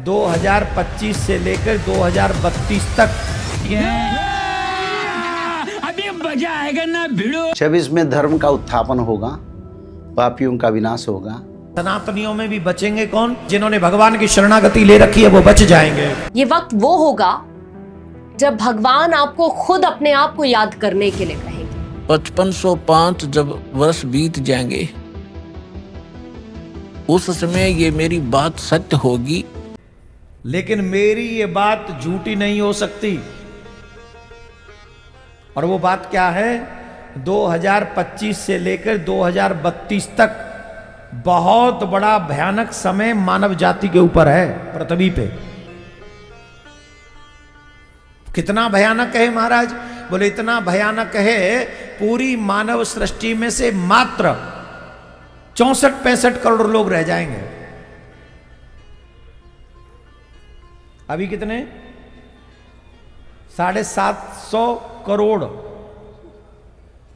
2025 से लेकर 2032 तक अभी मजा आएगा ना भिड़ो। 26 में धर्म का उत्थापन होगा, पापियों का विनाश होगा। सनातनियों में भी बचेंगे कौन? जिन्होंने भगवान की शरणागति ले रखी है वो बच जाएंगे। ये वक्त वो होगा जब भगवान आपको खुद अपने आप को याद करने के लिए कहेंगे। 5505 जब वर्ष बीत जाएंगे उस समय ये मेरी बात सत्य होगी, लेकिन मेरी ये बात झूठी नहीं हो सकती। और वो बात क्या है? 2025 से लेकर 2032 तक बहुत बड़ा भयानक समय मानव जाति के ऊपर है, पृथ्वी पे। कितना भयानक है महाराज? बोले इतना भयानक है, पूरी मानव सृष्टि में से मात्र 64-65 करोड़ लोग रह जाएंगे। अभी कितने? 750 करोड़।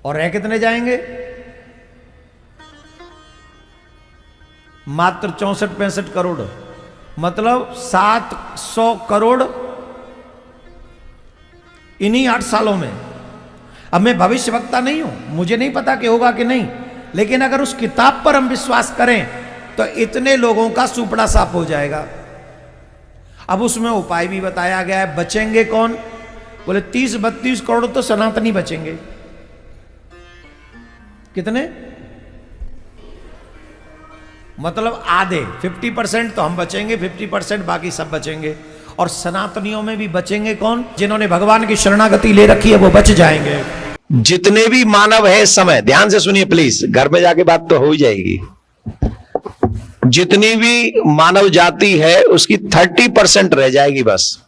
और रह कितने जाएंगे? मात्र 64-65 करोड़। मतलब 700 करोड़ इन्हीं 8 सालों में। अब मैं भविष्यवक्ता नहीं हूं, मुझे नहीं पता कि होगा कि नहीं, लेकिन अगर उस किताब पर हम विश्वास करें तो इतने लोगों का सुपड़ा साफ हो जाएगा। अब उसमें उपाय भी बताया गया है। बचेंगे कौन? बोले 30-32 करोड़ तो सनातनी बचेंगे। कितने? मतलब आधे, 50% तो हम बचेंगे, 50% बाकी सब बचेंगे। और सनातनियों में भी बचेंगे कौन? जिन्होंने भगवान की शरणागति ले रखी है वो बच जाएंगे। जितने भी मानव है इस समय, ध्यान से सुनिए प्लीज, घर में जाके बात तो हो ही जाएगी। जितनी भी मानव जाति है उसकी 30% रह जाएगी बस।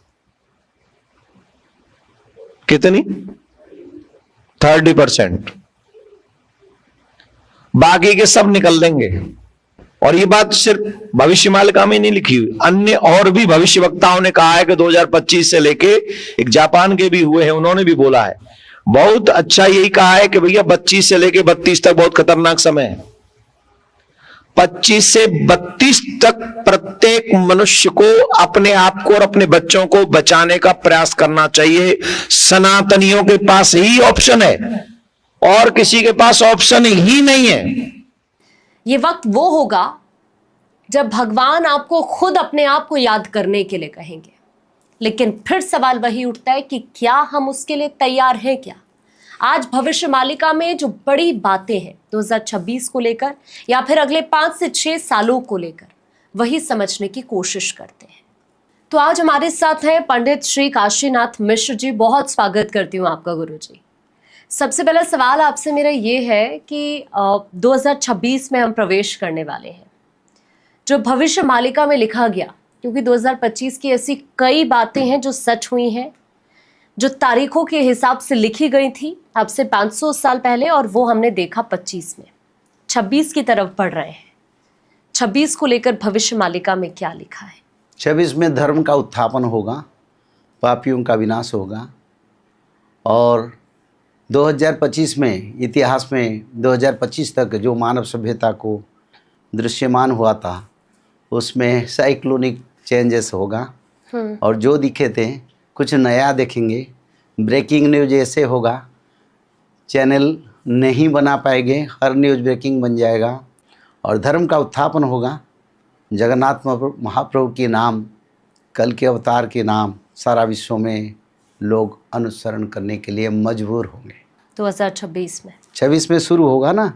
कितनी? 30%। बाकी के सब निकल देंगे। और ये बात सिर्फ भविष्यमालिका में नहीं लिखी हुई, अन्य और भी भविष्यवक्ताओं ने कहा है कि 2025 से लेके, एक जापान के भी हुए हैं, उन्होंने भी बोला है बहुत अच्छा यही कहा है कि भैया 25 से लेके 32 तक बहुत खतरनाक समय है। 25 से 32 तक प्रत्येक मनुष्य को अपने आप को और अपने बच्चों को बचाने का प्रयास करना चाहिए। सनातनियों के पास ही ऑप्शन है और किसी के पास ऑप्शन ही नहीं है। ये वक्त वो होगा जब भगवान आपको खुद अपने आप को याद करने के लिए कहेंगे। लेकिन फिर सवाल वही उठता है कि क्या हम उसके लिए तैयार हैं क्या? आज भविष्य मालिका में जो बड़ी बातें हैं 2026 को लेकर या फिर अगले 5 से 6 सालों को लेकर, वही समझने की कोशिश करते हैं। तो आज हमारे साथ हैं पंडित श्री काशीनाथ मिश्र जी। बहुत स्वागत करती हूँ आपका गुरु जी। सबसे पहला सवाल आपसे मेरा ये है कि 2026 में हम प्रवेश करने वाले हैं। जो भविष्य मालिका में लिखा गया, क्योंकि 2025 की ऐसी कई बातें हैं जो सच हुई हैं, जो तारीखों के हिसाब से लिखी गई थी अब से 500 साल पहले, और वो हमने देखा 25 में। 26 की तरफ बढ़ रहे हैं। 26 को लेकर भविष्य मालिका में क्या लिखा है? 26 में धर्म का उत्थापन होगा, पापियों का विनाश होगा। और 2025 में, इतिहास में 2025 तक जो मानव सभ्यता को दृश्यमान हुआ था उसमें साइक्लोनिक चेंजेस होगा। और जो दिखे थे कुछ नया देखेंगे। ब्रेकिंग न्यूज ऐसे होगा, चैनल नहीं बना पाएंगे, हर न्यूज़ ब्रेकिंग बन जाएगा। और धर्म का उत्थापन होगा। जगन्नाथ महाप्रभु के नाम, कल के अवतार के नाम सारा विश्व में लोग अनुसरण करने के लिए मजबूर होंगे। 2026 में 26 में शुरू होगा ना।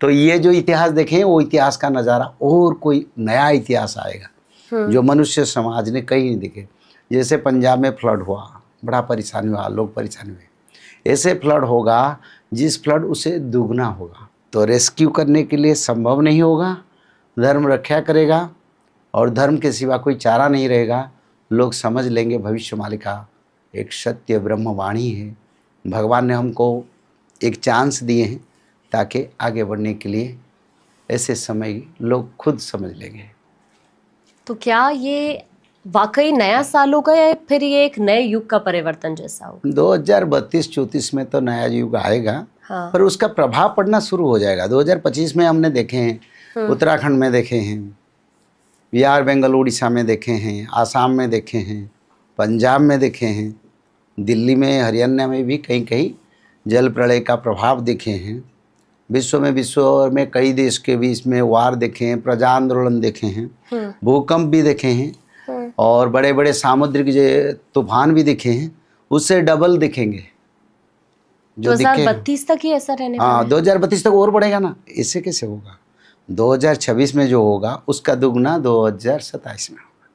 तो ये जो इतिहास देखें वो इतिहास का नज़ारा, और कोई नया इतिहास आएगा जो मनुष्य समाज ने कहीं नहीं देखे। जैसे पंजाब में फ्लड हुआ, बड़ा परेशानी हुआ, लोग परेशानी हुए। ऐसे फ्लड होगा, जिस फ्लड उसे दुगना होगा। तो रेस्क्यू करने के लिए संभव नहीं होगा, धर्म रक्षा करेगा और धर्म के सिवा कोई चारा नहीं रहेगा। लोग समझ लेंगे भविष्य मालिका एक सत्य ब्रह्मवाणी है। भगवान ने हमको एक चांस दिए हैं ताकि आगे बढ़ने के लिए। ऐसे समय लोग खुद समझ लेंगे। तो क्या ये वाकई नया साल होगा या फिर ये एक नए युग का परिवर्तन जैसा होगा? 2032-34 में तो नया युग आएगा। हाँ। पर उसका प्रभाव पड़ना शुरू हो जाएगा। 2025 में हमने देखे हैं, उत्तराखंड में देखे हैं, बिहार, बंगाल, उड़ीसा में देखे हैं, आसाम में देखे हैं, पंजाब में देखे हैं, दिल्ली में, हरियाणा में भी कहीं कहीं जल प्रलय का प्रभाव देखे हैं। विश्व में कई देश के बीच में वार देखे हैं, प्रजा आंदोलन देखे हैं, भूकंप भी देखे हैं और बड़े बड़े सामुद्रिक तूफान भी देखे हैं। उससे डबल दिखेंगे जो 2032 तक ही ऐसा रहने वाला हाँ, है? 2032 तक और बढ़ेगा ना, इससे कैसे होगा? 2026 में जो होगा उसका दुगना 2027 में होगा,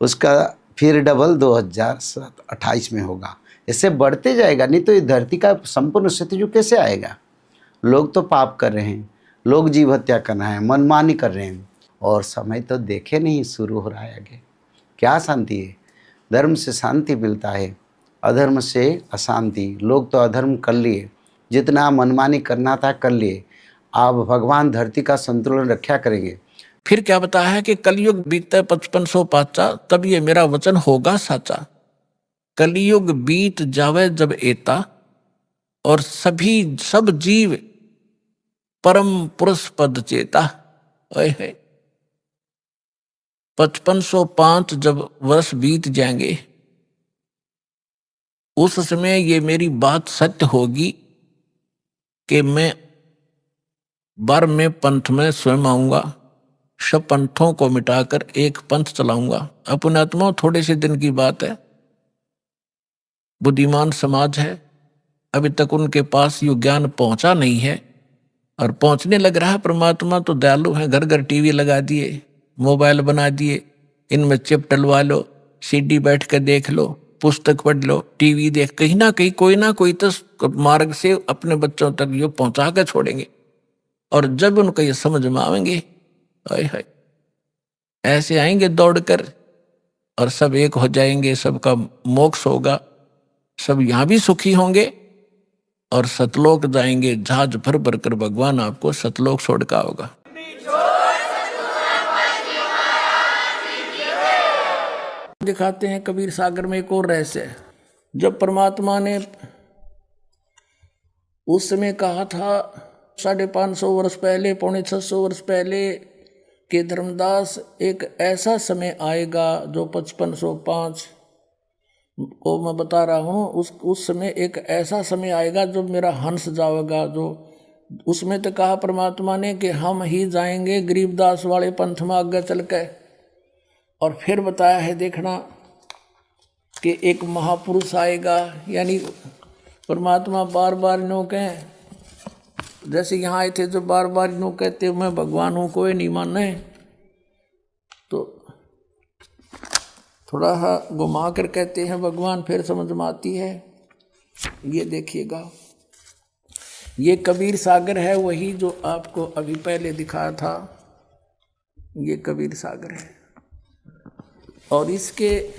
उसका फिर डबल 2028 में होगा। इससे बढ़ते जाएगा, नहीं तो ये धरती का संपूर्ण सतयुग कैसे आएगा? लोग तो पाप कर रहे हैं, लोग जीव हत्या कर रहे हैं, मनमानी कर रहे हैं, और समय तो देखे नहीं शुरू हो रहा है आगे। क्या शांति है? धर्म से शांति मिलता है, अधर्म से अशांति। लोग तो अधर्म कर लिए, जितना मनमानी करना था कर लिए। अब भगवान धरती का संतुलन रक्षा करेंगे। फिर क्या बताया है कि कलयुग बीतते 5500 पाचा, तब ये मेरा वचन होगा साचा। कलयुग बीत जावे जब एता, और सब जीव परम पुरुष पद चेता। 5505 जब वर्ष बीत जाएंगे, उस समय ये मेरी बात सत्य होगी कि मैं 12वें पंथ में स्वयं आऊंगा, सब पंथों को मिटाकर एक पंथ चलाऊंगा। अपने आत्मा थोड़े से दिन की बात है, बुद्धिमान समाज है, अभी तक उनके पास ये ज्ञान पहुंचा नहीं है, और पहुंचने लग रहा है। परमात्मा तो दयालु है, घर घर टीवी लगा दिए, मोबाइल बना दिए, इनमें चिप डलवा लो, सीडी बैठ कर देख लो, पुस्तक पढ़ लो, टीवी देख, कहीं ना कोई तो मार्ग से अपने बच्चों तक ये पहुंचा कर छोड़ेंगे। और जब उनको ये समझ में आएंगे, हाय ऐसे आएंगे दौड़कर, और सब एक हो जाएंगे, सबका मोक्ष होगा, सब यहां भी सुखी होंगे, और सतलोक जाएंगे। जहाज भर भर कर भगवान आपको सतलोक छोड़का होगा। दिखाते हैं कबीर सागर में एक और रहस्य है। जब परमात्मा ने उस समय कहा था 550 वर्ष पहले, 650 वर्ष पहले, कि धर्मदास एक ऐसा समय आएगा जो 5505 को मैं बता रहा हूँ, उस समय एक ऐसा समय आएगा जो मेरा हंस जाएगा। जो उसमें तो कहा परमात्मा ने कि हम ही जाएंगे गरीबदास वाले पंथ में आगे चल के। और फिर बताया है, देखना कि एक महापुरुष आएगा, यानी परमात्मा बार बार नो कहें, जैसे यहाँ आए थे जो बार बार नो कहते मैं भगवान हूँ, कोई नहीं माने, तो थोड़ा सा घुमा कर कहते हैं भगवान, फिर समझ में आती है। ये देखिएगा, ये कबीर सागर है, वही जो आपको अभी पहले दिखाया था, ये कबीर सागर है। और इसके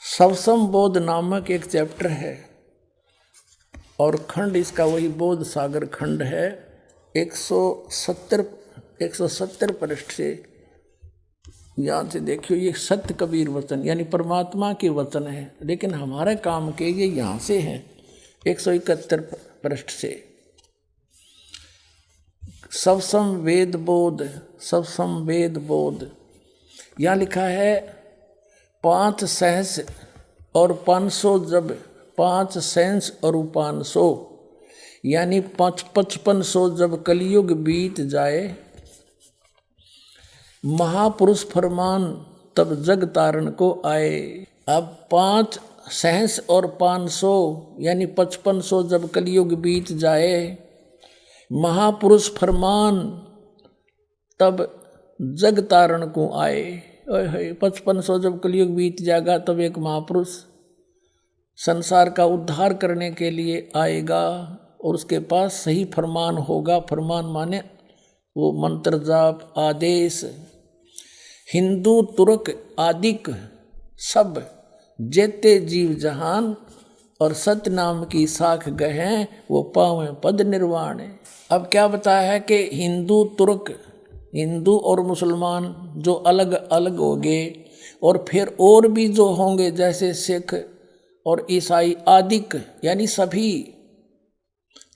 सवसम बोध नामक एक चैप्टर है, और खंड इसका वही बोध सागर खंड है। 170 पृष्ठ से, यहाँ से देखियो, ये सत्य कबीर वचन यानी परमात्मा के वचन है, लेकिन हमारे काम के ये यहाँ से हैं 171 पृष्ठ से। सवसम वेद बोध, सवसम वेद बोध, यहाँ लिखा है 5 सहस और 500, जब 5 सहस और 500 यानी 5500 जब कलयुग बीत जाए, महापुरुष फरमान तब जग तारण को आए। अब 5 सहस और 500 यानी 5500 जब कलयुग बीत जाए, महापुरुष फरमान तब जग तारण को आए। 5500 जब कलयुग बीत जाएगा, तब एक महापुरुष संसार का उद्धार करने के लिए आएगा, और उसके पास सही फरमान होगा। फरमान माने वो मंत्र जाप आदेश। हिंदू तुर्क आदिक सब जेते जीव जहान, और सत्य नाम की साख गहें वो पावे पद निर्वाण। अब क्या बताया है कि हिंदू तुर्क, हिंदू और मुसलमान जो अलग अलग होंगे, और फिर और भी जो होंगे जैसे सिख और ईसाई आदिक यानी सभी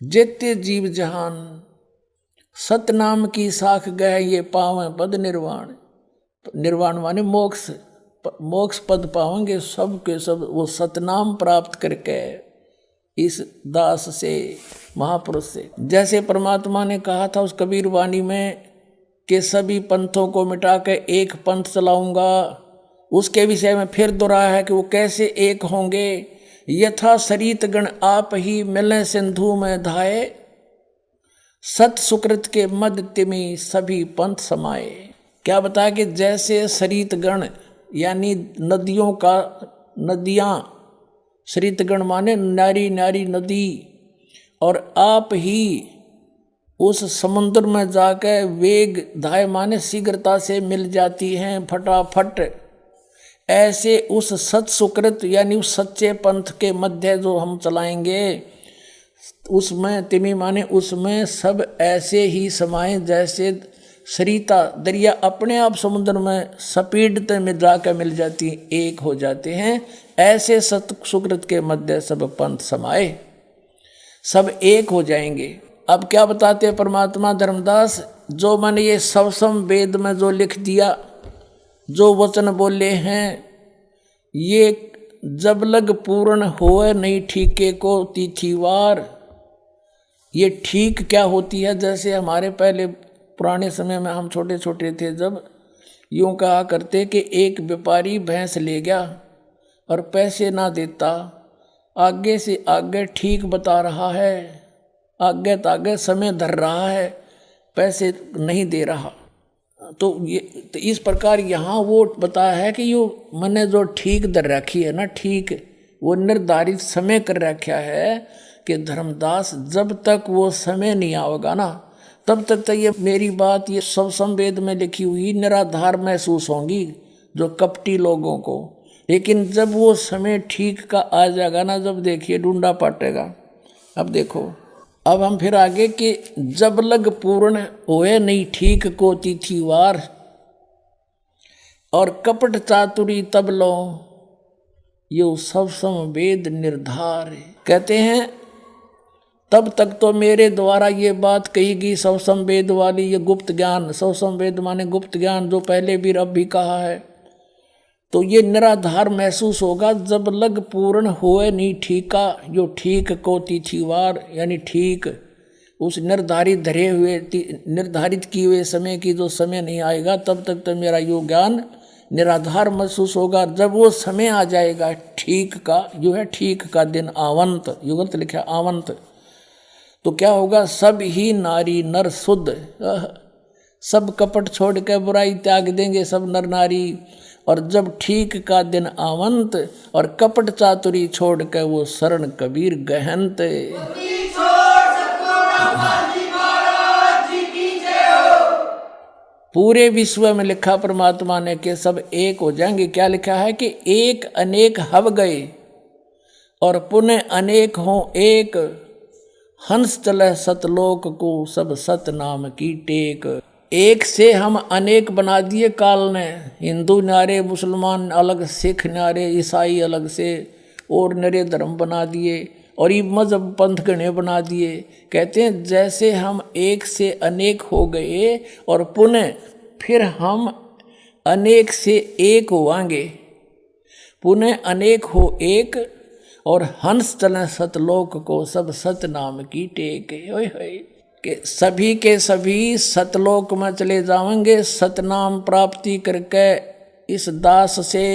जेते जीव जहान, सतनाम की साख गए ये पावें पद निर्वाण। निर्वाण माने मोक्ष, मोक्ष पद पाओगे सब के सब वो सतनाम प्राप्त करके इस दास से, महापुरुष से। जैसे परमात्मा ने कहा था उस कबीर वाणी में कि सभी पंथों को मिटा के एक पंथ चलाऊंगा, उसके विषय में फिर दोहराया है कि वो कैसे एक होंगे। यथा सरित गण आप ही मिले सिंधु में धाये, सत सुकृत के मध्य तिमी सभी पंथ समाये। क्या बताया कि जैसे सरित गण यानी नदियों का, नदियाँ, सरितगण माने नारी नारी नदी, और आप ही उस समुद्र में जाकर वेग धाय माने शीघ्रता से मिल जाती हैं फटाफट। ऐसे उस सत सुकृत यानी उस सच्चे पंथ के मध्य जो हम चलाएंगे उसमें तिमी माने उसमें सब ऐसे ही समाये जैसे सरिता दरिया अपने आप समुद्र में स्पीड में जाकर मिल जाती, एक हो जाते हैं। ऐसे सत सुकृत के मध्य सब पंथ समाये, सब एक हो जाएंगे। अब क्या बताते हैं परमात्मा धर्मदास, जो मैंने ये सवसम वेद में जो लिख दिया, जो वचन बोले हैं, ये जब लग पूर्ण होए नहीं ठीके को तिथिवार। ये ठीक क्या होती है, जैसे हमारे पहले पुराने समय में हम छोटे छोटे थे जब यूँ कहा करते कि एक व्यापारी भैंस ले गया और पैसे ना देता, आगे से आगे ठीक बता रहा है, आगे तागे समय धर रहा है, पैसे नहीं दे रहा। तो इस प्रकार यहाँ वो बताया है कि यो मैंने जो ठीक दर रखी है ना, ठीक वो निर्धारित समय कर रखा है कि धर्मदास जब तक वो समय नहीं आएगा ना तब तक तो ये मेरी बात ये सब संवेद में लिखी हुई निराधार महसूस होंगी जो कपटी लोगों को। लेकिन जब वो समय ठीक का आ जाएगा ना, जब देखिए ढूंढा पाटेगा। अब देखो, अब हम फिर आगे कि जब लग पूर्ण होए नहीं ठीक को तिथिवार, और कपट चातुरी तब लो यो सब संवेद निर्धार। कहते हैं तब तक तो मेरे द्वारा ये बात कही गई सब संवेद वाली, ये गुप्त ज्ञान, सब संवेद माने गुप्त ज्ञान जो पहले भी अब भी कहा है, तो ये निराधार महसूस होगा जब लग पूर्ण होए नहीं ठीका, जो ठीक को तिथिवार यानी ठीक उस निर्धारित धरे हुए निर्धारित किए हुए समय की जो समय नहीं आएगा तब तक तो मेरा यो ज्ञान निराधार महसूस होगा। जब वो समय आ जाएगा ठीक का, जो है ठीक का दिन आवंत, युगंत लिखा आवंत, तो क्या होगा, सब ही नारी नर शुद्ध, सब कपट छोड़ के बुराई त्याग देंगे सब नर नारी। और जब ठीक का दिन आवंत और कपट चातुरी छोड़ के वो शरण कबीर गहनत। पूरे विश्व में लिखा परमात्मा ने कि सब एक हो जाएंगे। क्या लिखा है कि एक अनेक हव गए और पुनः अनेक हों एक, हंस चले सतलोक को सब सत नाम की टेक। एक से हम अनेक बना दिए काल ने, हिंदू न्यारे, मुसलमान अलग, सिख न्यारे, ईसाई अलग से और नरे धर्म बना दिए और ये मजहब पंथ गणे बना दिए। कहते हैं जैसे हम एक से अनेक हो गए और पुनः फिर हम अनेक से एक होवांगे, पुनः अनेक हो एक, और हंस चले सतलोक को सब सत नाम की टेक। ओए होए कि सभी के सभी सतलोक में चले जाएंगे सतनाम प्राप्ति करके इस दास से